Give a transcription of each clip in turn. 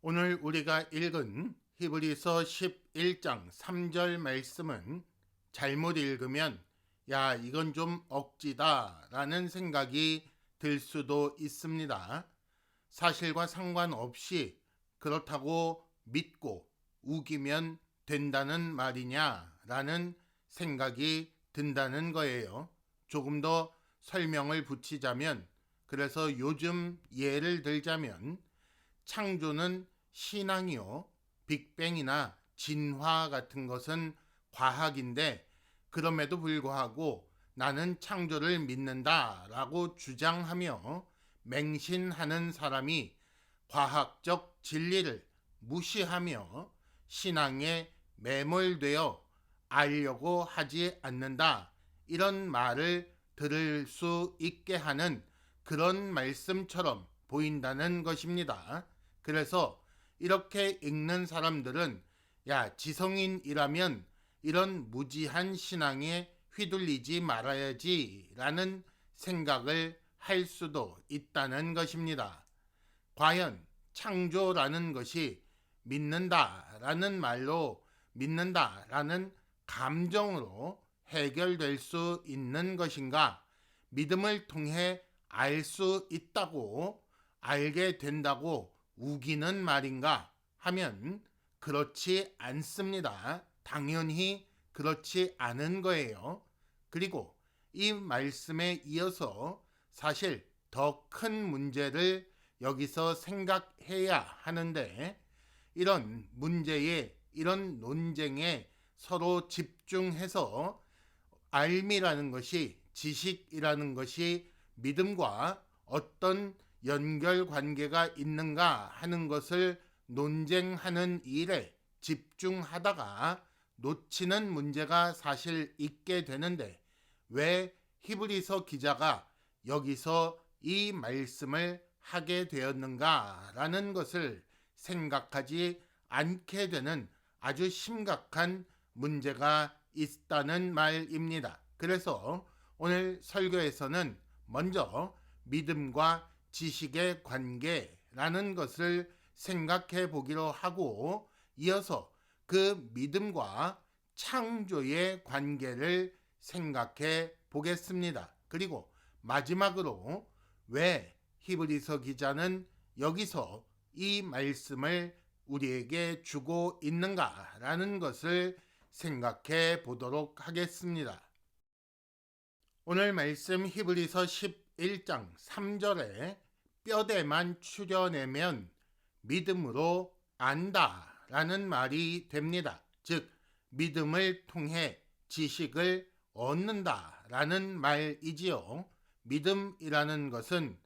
오늘 우리가 읽은 히브리서 11장 3절 말씀은 잘못 읽으면 야, 이건 좀 억지다 라는 생각이 들 수도 있습니다. 사실과 상관없이 그렇다고 믿고 우기면 된다는 말이냐 라는 생각이 든다는 거예요. 조금 더 설명을 붙이자면, 그래서 요즘 예를 들자면 창조는 신앙이요, 빅뱅이나 진화 같은 것은 과학인데, 그럼에도 불구하고 나는 창조를 믿는다 라고 주장하며 맹신하는 사람이 과학적 진리를 무시하며 신앙에 매몰되어 알려고 하지 않는다, 이런 말을 들을 수 있게 하는 그런 말씀처럼 보인다는 것입니다. 그래서 이렇게 읽는 사람들은 야, 지성인이라면 이런 무지한 신앙에 휘둘리지 말아야지 라는 생각을 할 수도 있다는 것입니다. 과연 창조라는 것이 믿는다라는 말로, 믿는다라는 감정으로 해결될 수 있는 것인가? 믿음을 통해 알 수 있다고, 알게 된다고 우기는 말인가 하면 그렇지 않습니다. 당연히 그렇지 않은 거예요. 그리고 이 말씀에 이어서 사실 더 큰 문제를 여기서 생각해야 하는데, 이런 문제에, 이런 논쟁에 서로 집중해서 알미라는 것이, 지식이라는 것이 믿음과 어떤 연결관계가 있는가 하는 것을 논쟁하는 일에 집중하다가 놓치는 문제가 사실 있게 되는데, 왜 히브리서 기자가 여기서 이 말씀을 하게 되었는가라는 것을 생각하지 않게 되는 아주 심각한 문제가 있다는 말입니다. 그래서 오늘 설교에서는 먼저 믿음과 지식의 관계라는 것을 생각해 보기로 하고, 이어서 그 믿음과 창조의 관계를 생각해 보겠습니다. 그리고 마지막으로 왜 히브리서 기자는 여기서 이 말씀을 우리에게 주고 있는가라는 것을 생각해 보도록 하겠습니다. 오늘 말씀 히브리서 11장 3절에 뼈대만 추려내면 믿음으로 안다 라는 말이 됩니다. 즉, 믿음을 통해 지식을 얻는다 라는 말이지요. 믿음이라는 것은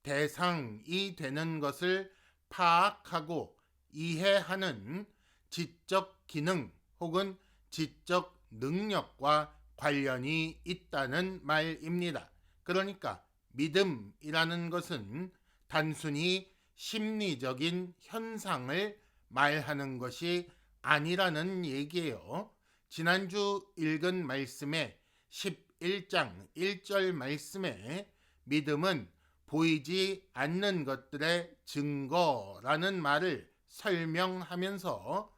대상이 되는 것을 파악하고 이해하는 지적 기능 혹은 지적 능력과 관련이 있다는 말입니다. 그러니까 믿음이라는 것은 단순히 심리적인 현상을 말하는 것이 아니라는 얘기예요. 지난주 읽은 말씀에 11장 1절 말씀에 믿음은 보이지 않는 것들의 증거라는 말을 설명하면서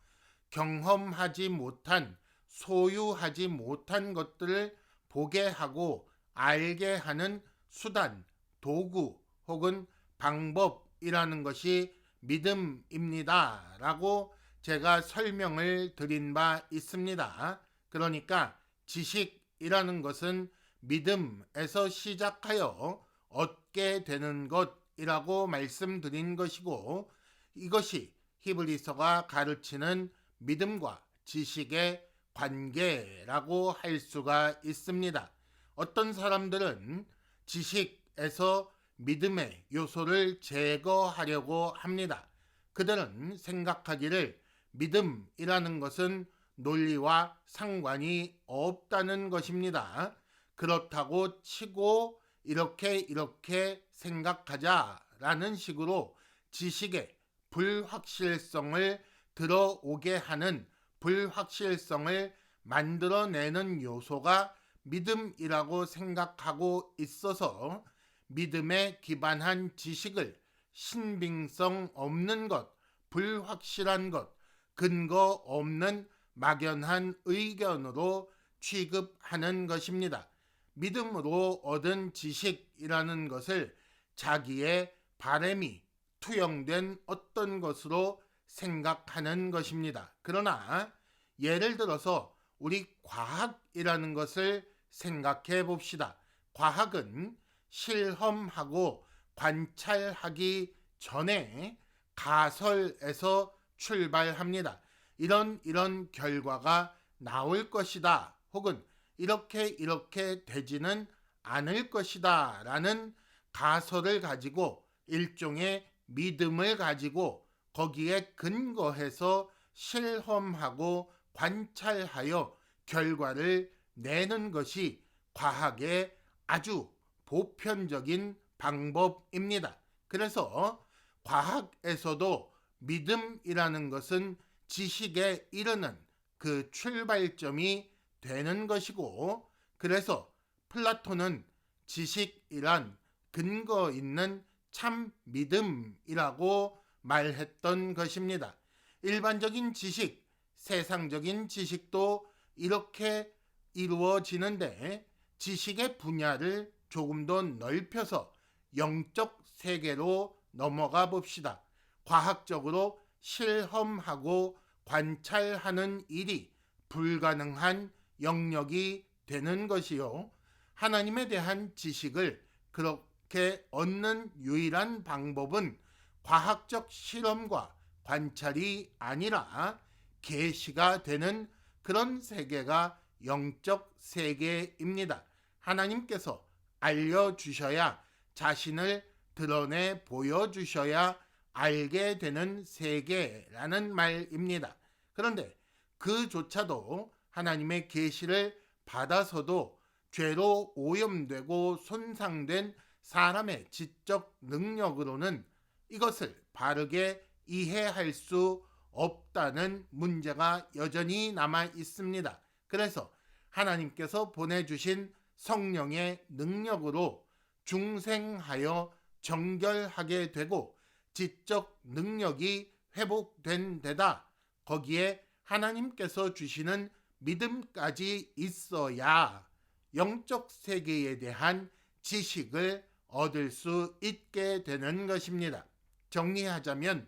경험하지 못한, 소유하지 못한 것들을 보게 하고 알게 하는 수단, 도구 혹은 방법이라는 것이 믿음입니다 라고 제가 설명을 드린 바 있습니다. 그러니까 지식이라는 것은 믿음에서 시작하여 얻게 되는 것이라고 말씀드린 것이고, 이것이 히브리서가 가르치는 믿음과 지식의 관계라고 할 수가 있습니다. 어떤 사람들은 지식에서 믿음의 요소를 제거하려고 합니다. 그들은 생각하기를 믿음이라는 것은 논리와 상관이 없다는 것입니다. 그렇다고 치고 이렇게 생각하자라는 식으로 지식의 불확실성을 들어오게 하는, 불확실성을 만들어내는 요소가 믿음이라고 생각하고 있어서 믿음에 기반한 지식을 신빙성 없는 것, 불확실한 것, 근거 없는 막연한 의견으로 취급하는 것입니다. 믿음으로 얻은 지식이라는 것을 자기의 바램이 투영된 어떤 것으로 생각하는 것입니다. 그러나 예를 들어서 우리 과학이라는 것을 생각해 봅시다. 과학은 실험하고 관찰하기 전에 가설에서 출발합니다. 이런 결과가 나올 것이다. 혹은 이렇게 되지는 않을 것이다. 라는 가설을 가지고 일종의 믿음을 가지고 거기에 근거해서 실험하고 관찰하여 결과를 내는 것이 과학의 아주 보편적인 방법입니다. 그래서 과학에서도 믿음이라는 것은 지식에 이르는 그 출발점이 되는 것이고, 그래서 플라톤은 지식이란 근거 있는 참 믿음이라고 말했던 것입니다. 일반적인 지식, 세상적인 지식도 이렇게 이루어지는데 지식의 분야를 조금 더 넓혀서 영적 세계로 넘어가 봅시다. 과학적으로 실험하고 관찰하는 일이 불가능한 영역이 되는 것이요. 하나님에 대한 지식을 그렇게 얻는 유일한 방법은 과학적 실험과 관찰이 아니라 계시가 되는 그런 세계가 영적 세계입니다. 하나님께서 알려주셔야, 자신을 드러내 보여주셔야 알게 되는 세계라는 말입니다. 그런데 그조차도 하나님의 계시를 받아서도 죄로 오염되고 손상된 사람의 지적 능력으로는 이것을 바르게 이해할 수 없다는 문제가 여전히 남아 있습니다. 그래서 하나님께서 보내주신 성령의 능력으로 중생하여 정결하게 되고 지적 능력이 회복된 데다 거기에 하나님께서 주시는 믿음까지 있어야 영적 세계에 대한 지식을 얻을 수 있게 되는 것입니다. 정리하자면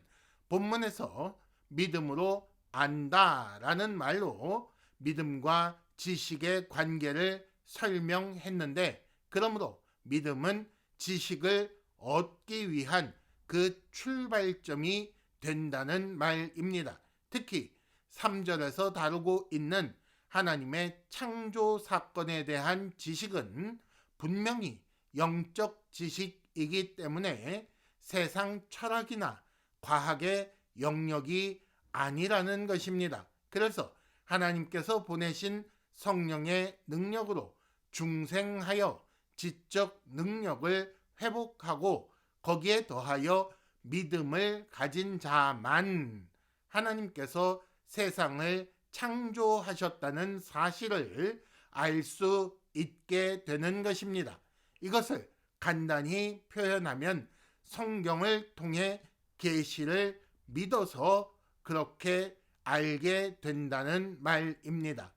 본문에서 믿음으로 안다라는 말로 믿음과 지식의 관계를 설명했는데, 그러므로 믿음은 지식을 얻기 위한 그 출발점이 된다는 말입니다. 특히 3절에서 다루고 있는 하나님의 창조 사건에 대한 지식은 분명히 영적 지식이기 때문에 세상 철학이나 과학의 영역이 아니라는 것입니다. 그래서 하나님께서 보내신 성령의 능력으로 중생하여 지적 능력을 회복하고 거기에 더하여 믿음을 가진 자만 하나님께서 세상을 창조하셨다는 사실을 알 수 있게 되는 것입니다. 이것을 간단히 표현하면 성경을 통해 계시를 믿어서 그렇게 알게 된다는 말입니다.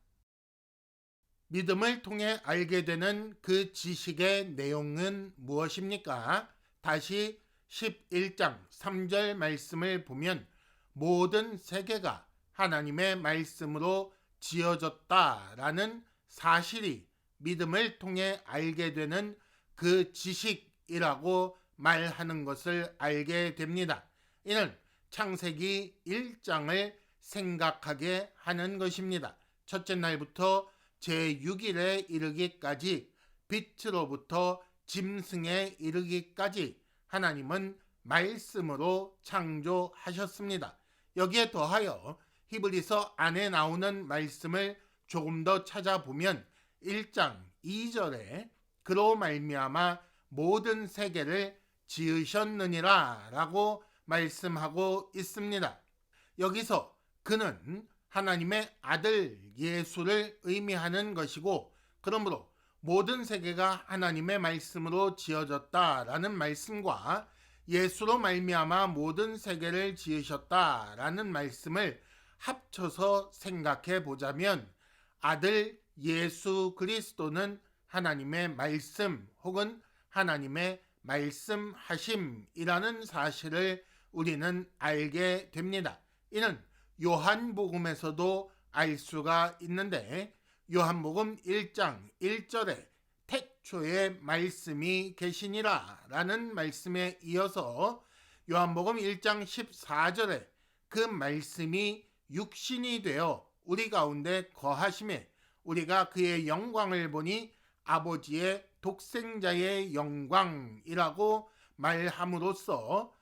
믿음을 통해 알게 되는 그 지식의 내용은 무엇입니까? 다시 11장 3절 말씀을 보면 모든 세계가 하나님의 말씀으로 지어졌다라는 사실이 믿음을 통해 알게 되는 그 지식이라고 말하는 것을 알게 됩니다. 이는 창세기 1장을 생각하게 하는 것입니다. 첫째 날부터 제6일에 이르기까지 빛으로부터 짐승에 이르기까지 하나님은 말씀으로 창조하셨습니다. 여기에 더하여 히브리서 안에 나오는 말씀을 조금 더 찾아보면 1장 2절에 그로 말미암아 모든 세계를 지으셨느니라 라고 말씀하고 있습니다. 여기서 그는 하나님의 아들 예수를 의미하는 것이고, 그러므로 모든 세계가 하나님의 말씀으로 지어졌다라는 말씀과 예수로 말미암아 모든 세계를 지으셨다라는 말씀을 합쳐서 생각해 보자면 아들 예수 그리스도는 하나님의 말씀 혹은 하나님의 말씀하심이라는 사실을 우리는 알게 됩니다. 이는 요한복음에서도 알 수가 있는데 요한복음 1장 1절에 태초에 말씀이 계시니라 라는 말씀에 이어서 요한복음 1장 14절에 그 말씀이 육신이 되어 우리 가운데 거하심에 우리가 그의 영광을 보니 아버지의 독생자의 영광이라고 말함으로써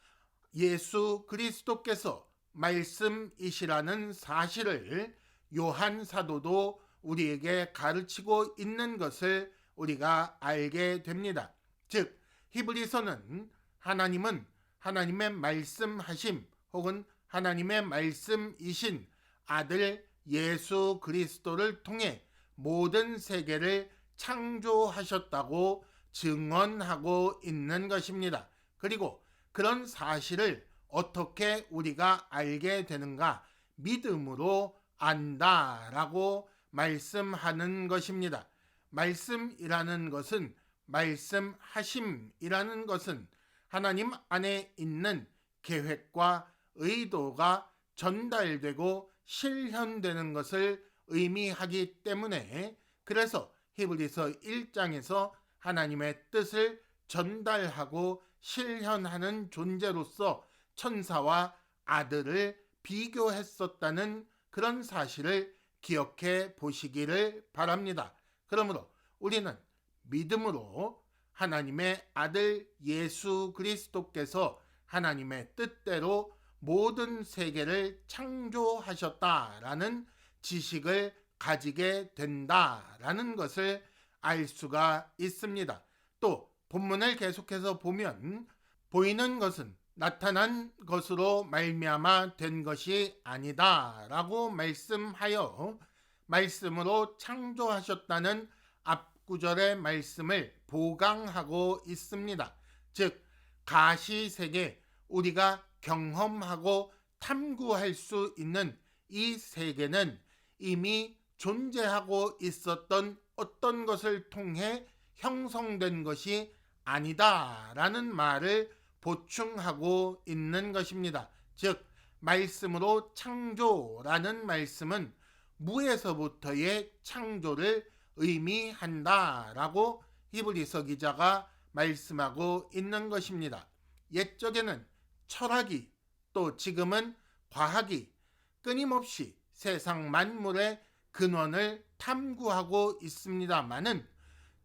예수 그리스도께서 말씀이시라는 사실을 요한 사도도 우리에게 가르치고 있는 것을 우리가 알게 됩니다. 즉 히브리서는 하나님은 하나님의 말씀하심 혹은 하나님의 말씀이신 아들 예수 그리스도를 통해 모든 세계를 창조하셨다고 증언하고 있는 것입니다. 그리고 그런 사실을 어떻게 우리가 알게 되는가? 믿음으로 안다라고 말씀하는 것입니다. 말씀이라는 것은 말씀하심이라는 것은 하나님 안에 있는 계획과 의도가 전달되고 실현되는 것을 의미하기 때문에 그래서 히브리서 1장에서 하나님의 뜻을 전달하고 실현하는 존재로서 천사와 아들을 비교했었다는 그런 사실을 기억해 보시기를 바랍니다. 그러므로 우리는 믿음으로 하나님의 아들 예수 그리스도께서 하나님의 뜻대로 모든 세계를 창조하셨다라는 지식을 가지게 된다라는 것을 알 수가 있습니다. 또 본문을 계속해서 보면 보이는 것은 나타난 것으로 말미암아 된 것이 아니다라고 말씀하여 말씀으로 창조하셨다는 앞구절의 말씀을 보강하고 있습니다. 즉 가시세계 우리가 경험하고 탐구할 수 있는 이 세계는 이미 존재하고 있었던 어떤 것을 통해 형성된 것이 아니다라는 말을 보충하고 있는 것입니다. 즉 말씀으로 창조라는 말씀은 무에서부터의 창조를 의미한다라고 히브리서 기자가 말씀하고 있는 것입니다. 옛적에는 철학이 또 지금은 과학이 끊임없이 세상 만물의 근원을 탐구하고 있습니다마는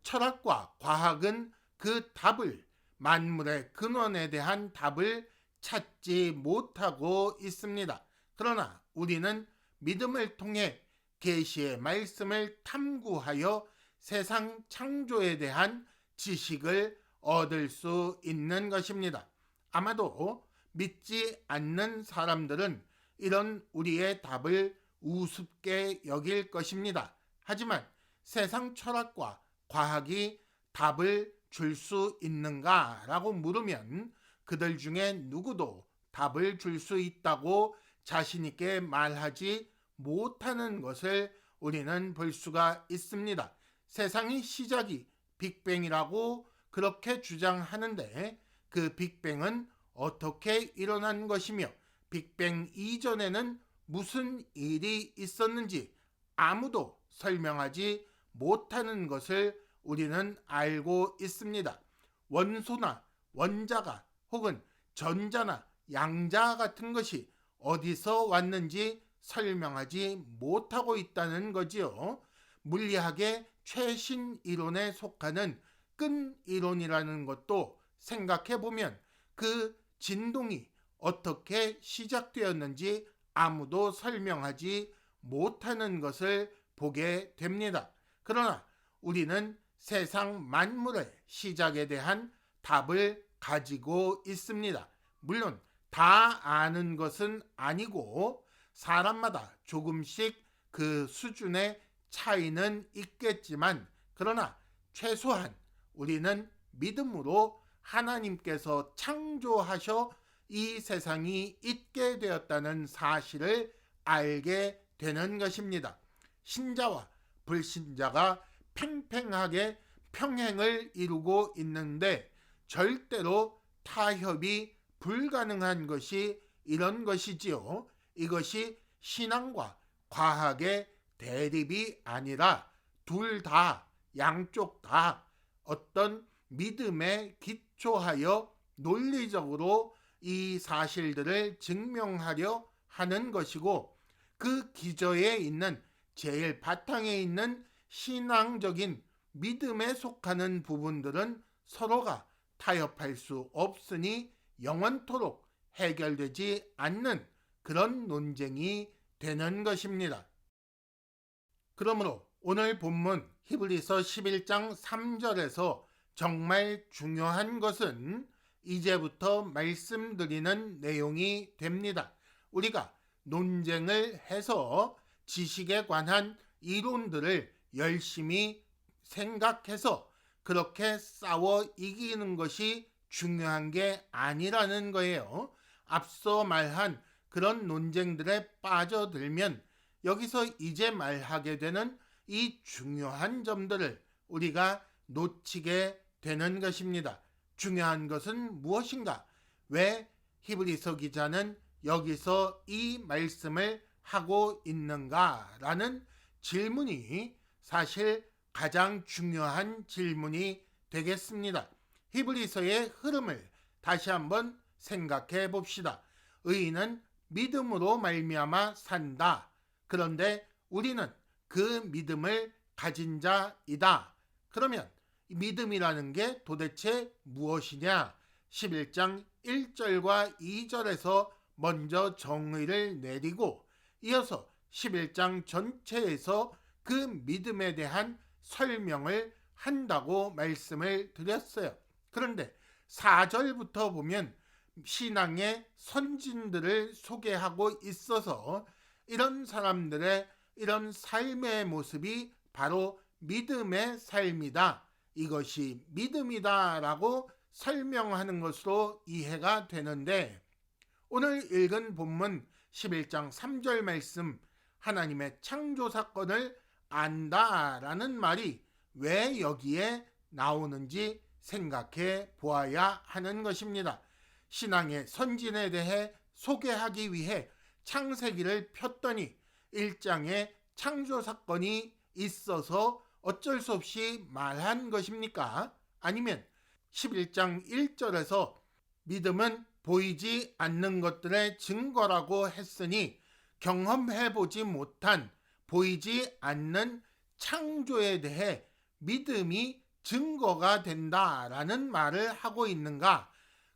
철학과 과학은 그 답을 만물의 근원에 대한 답을 찾지 못하고 있습니다. 그러나 우리는 믿음을 통해 계시의 말씀을 탐구하여 세상 창조에 대한 지식을 얻을 수 있는 것입니다. 아마도 믿지 않는 사람들은 이런 우리의 답을 우습게 여길 것입니다. 하지만 세상 철학과 과학이 답을 줄 수 있는가라고 물으면 그들 중에 누구도 답을 줄 수 있다고 자신 있게 말하지 못하는 것을 우리는 볼 수가 있습니다. 세상의 시작이 빅뱅이라고 그렇게 주장하는데 그 빅뱅은 어떻게 일어난 것이며 빅뱅 이전에는 무슨 일이 있었는지 아무도 설명하지 못하는 것을 우리는 알고 있습니다. 원소나 원자가 혹은 전자나 양자 같은 것이 어디서 왔는지 설명하지 못하고 있다는 거지요. 물리학의 최신 이론에 속하는 끈 이론이라는 것도 생각해 보면 그 진동이 어떻게 시작되었는지 아무도 설명하지 못하는 것을 보게 됩니다. 그러나 우리는 세상 만물의 시작에 대한 답을 가지고 있습니다. 물론 다 아는 것은 아니고 사람마다 조금씩 그 수준의 차이는 있겠지만 그러나 최소한 우리는 믿음으로 하나님께서 창조하셔 이 세상이 있게 되었다는 사실을 알게 되는 것입니다. 신자와 불신자가 팽팽하게 평행을 이루고 있는데 절대로 타협이 불가능한 것이 이런 것이지요. 이것이 신앙과 과학의 대립이 아니라 둘 다, 양쪽 다 어떤 믿음에 기초하여 논리적으로 이 사실들을 증명하려 하는 것이고, 그 기저에 있는 제일 바탕에 있는 신앙적인 믿음에 속하는 부분들은 서로가 타협할 수 없으니 영원토록 해결되지 않는 그런 논쟁이 되는 것입니다. 그러므로 오늘 본문 히브리서 11장 3절에서 정말 중요한 것은 이제부터 말씀드리는 내용이 됩니다. 우리가 논쟁을 해서 지식에 관한 이론들을 열심히 생각해서 그렇게 싸워 이기는 것이 중요한 게 아니라는 거예요. 앞서 말한 그런 논쟁들에 빠져들면 여기서 이제 말하게 되는 이 중요한 점들을 우리가 놓치게 되는 것입니다. 중요한 것은 무엇인가? 왜 히브리서 기자는 여기서 이 말씀을 하고 있는가라는 질문이 사실 가장 중요한 질문이 되겠습니다. 히브리서의 흐름을 다시 한번 생각해 봅시다. 의인은 믿음으로 말미암아 산다. 그런데 우리는 그 믿음을 가진 자이다. 그러면 믿음이라는 게 도대체 무엇이냐? 11장 1절과 2절에서 먼저 정의를 내리고 이어서 11장 전체에서 그 믿음에 대한 설명을 한다고 말씀을 드렸어요. 그런데 4절부터 보면 신앙의 선진들을 소개하고 있어서 이런 사람들의 이런 삶의 모습이 바로 믿음의 삶이다. 이것이 믿음이다라고 설명하는 것으로 이해가 되는데, 오늘 읽은 본문 11장 3절 말씀, 하나님의 창조 사건을 안다라는 말이 왜 여기에 나오는지 생각해 보아야 하는 것입니다. 신앙의 선진에 대해 소개하기 위해 창세기를 폈더니 1장에 창조 사건이 있어서 어쩔 수 없이 말한 것입니까? 아니면 11장 1절에서 믿음은 보이지 않는 것들의 증거라고 했으니 경험해보지 못한 보이지 않는 창조에 대해 믿음이 증거가 된다라는 말을 하고 있는가?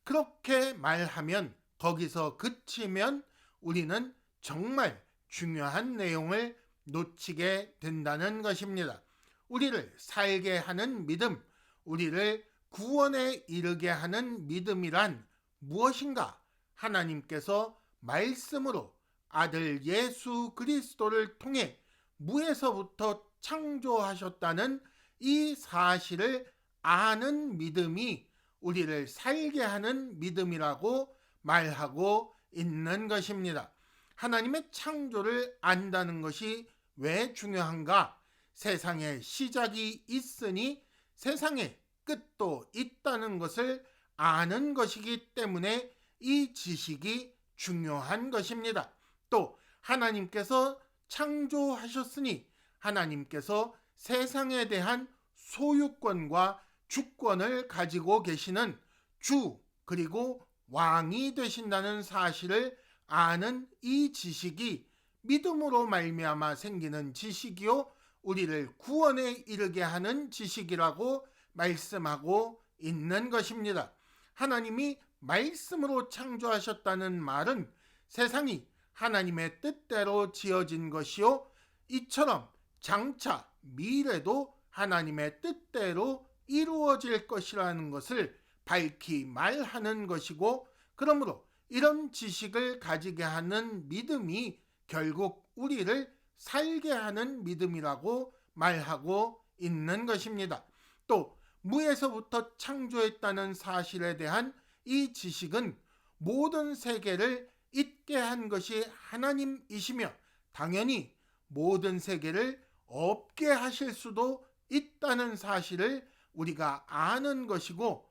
그렇게 말하면, 거기서 그치면 우리는 정말 중요한 내용을 놓치게 된다는 것입니다. 우리를 살게 하는 믿음, 우리를 구원에 이르게 하는 믿음이란 무엇인가? 하나님께서 말씀으로 아들 예수 그리스도를 통해 무에서부터 창조하셨다는 이 사실을 아는 믿음이 우리를 살게 하는 믿음이라고 말하고 있는 것입니다. 하나님의 창조를 안다는 것이 왜 중요한가? 세상에 시작이 있으니 세상에 끝도 있다는 것을 아는 것이기 때문에 이 지식이 중요한 것입니다. 또 하나님께서 창조하셨으니 하나님께서 세상에 대한 소유권과 주권을 가지고 계시는 주 그리고 왕이 되신다는 사실을 아는 이 지식이 믿음으로 말미암아 생기는 지식이요 우리를 구원에 이르게 하는 지식이라고 말씀하고 있는 것입니다. 하나님이 말씀으로 창조하셨다는 말은 세상이 하나님의 뜻대로 지어진 것이요 이처럼 장차 미래도 하나님의 뜻대로 이루어질 것이라는 것을 밝히 말하는 것이고, 그러므로 이런 지식을 가지게 하는 믿음이 결국 우리를 살게 하는 믿음이라고 말하고 있는 것입니다. 또 무에서부터 창조했다는 사실에 대한 이 지식은 모든 세계를 있게 한 것이 하나님이시며 당연히 모든 세계를 없게 하실 수도 있다는 사실을 우리가 아는 것이고,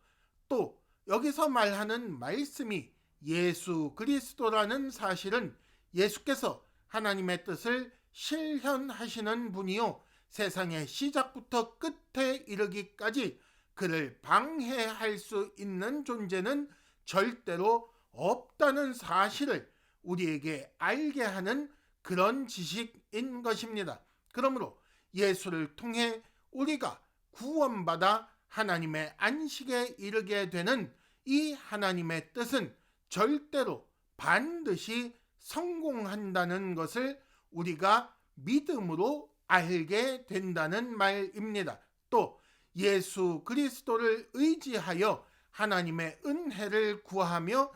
또 여기서 말하는 말씀이 예수 그리스도라는 사실은 예수께서 하나님의 뜻을 실현하시는 분이요 세상의 시작부터 끝에 이르기까지 그를 방해할 수 있는 존재는 절대로 없다는 사실을 우리에게 알게 하는 그런 지식인 것입니다. 그러므로 예수를 통해 우리가 구원받아 하나님의 안식에 이르게 되는 이 하나님의 뜻은 절대로 반드시 성공한다는 것을 우리가 믿음으로 알게 된다는 말입니다. 또 예수 그리스도를 의지하여 하나님의 은혜를 구하며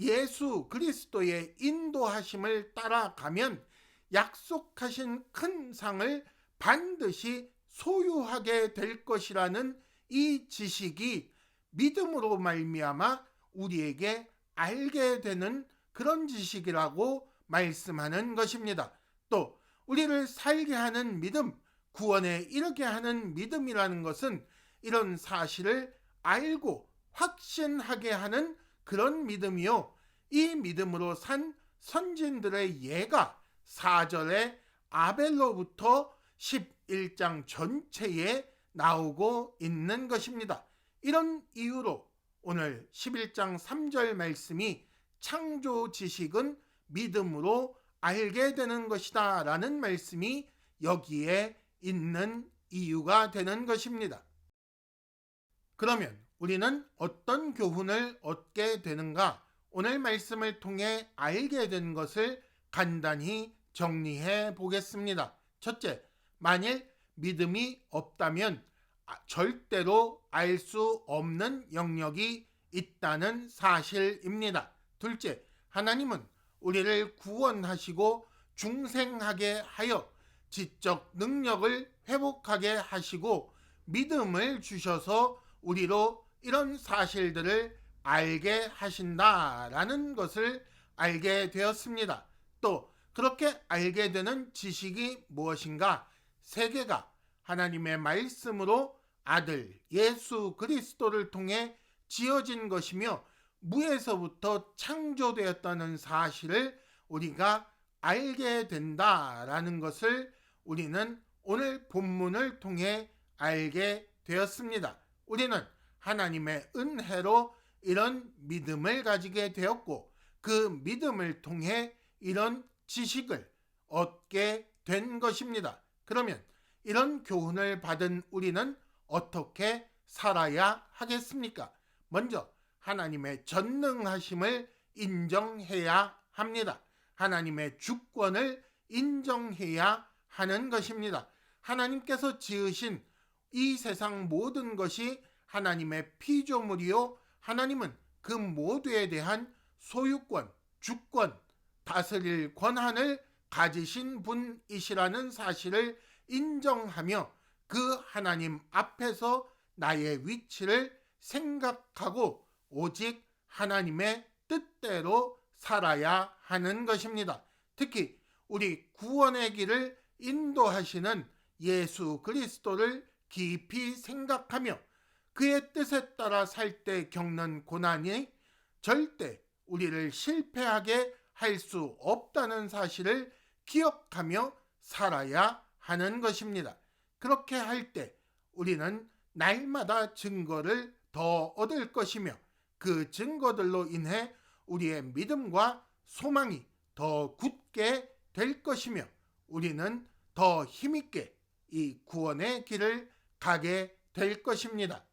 예수 그리스도의 인도하심을 따라가면 약속하신 큰 상을 반드시 소유하게 될 것이라는 이 지식이 믿음으로 말미암아 우리에게 알게 되는 그런 지식이라고 말씀하는 것입니다. 또 우리를 살게 하는 믿음, 구원에 이르게 하는 믿음이라는 것은 이런 사실을 알고 확신하게 하는 그런 믿음이요, 이 믿음으로 산 선진들의 예가 4절에 아벨로부터 11장 전체에 나오고 있는 것입니다. 이런 이유로 오늘 11장 3절 말씀이 창조 지식은 믿음으로 알게 되는 것이다 라는 말씀이 여기에 있는 이유가 되는 것입니다. 그러면 우리는 어떤 교훈을 얻게 되는가? 오늘 말씀을 통해 알게 된 것을 간단히 정리해 보겠습니다. 첫째, 만일 믿음이 없다면 절대로 알 수 없는 영역이 있다는 사실입니다. 둘째, 하나님은 우리를 구원하시고 중생하게 하여 지적 능력을 회복하게 하시고 믿음을 주셔서 우리로 이런 사실들을 알게 하신다라는 것을 알게 되었습니다. 또 그렇게 알게 되는 지식이 무엇인가? 세계가 하나님의 말씀으로 아들 예수 그리스도를 통해 지어진 것이며 무에서부터 창조되었다는 사실을 우리가 알게 된다라는 것을 우리는 오늘 본문을 통해 알게 되었습니다. 우리는 하나님의 은혜로 이런 믿음을 가지게 되었고 그 믿음을 통해 이런 지식을 얻게 된 것입니다. 그러면 이런 교훈을 받은 우리는 어떻게 살아야 하겠습니까? 먼저 하나님의 전능하심을 인정해야 합니다. 하나님의 주권을 인정해야 하는 것입니다. 하나님께서 지으신 이 세상 모든 것이 하나님의 피조물이요 하나님은 그 모두에 대한 소유권, 주권, 다스릴 권한을 가지신 분이시라는 사실을 인정하며 그 하나님 앞에서 나의 위치를 생각하고 오직 하나님의 뜻대로 살아야 하는 것입니다. 특히 우리 구원의 길을 인도하시는 예수 그리스도를 깊이 생각하며 그의 뜻에 따라 살 때 겪는 고난이 절대 우리를 실패하게 할 수 없다는 사실을 기억하며 살아야 하는 것입니다. 그렇게 할 때 우리는 날마다 증거를 더 얻을 것이며 그 증거들로 인해 우리의 믿음과 소망이 더 굳게 될 것이며 우리는 더 힘있게 이 구원의 길을 가게 될 것입니다.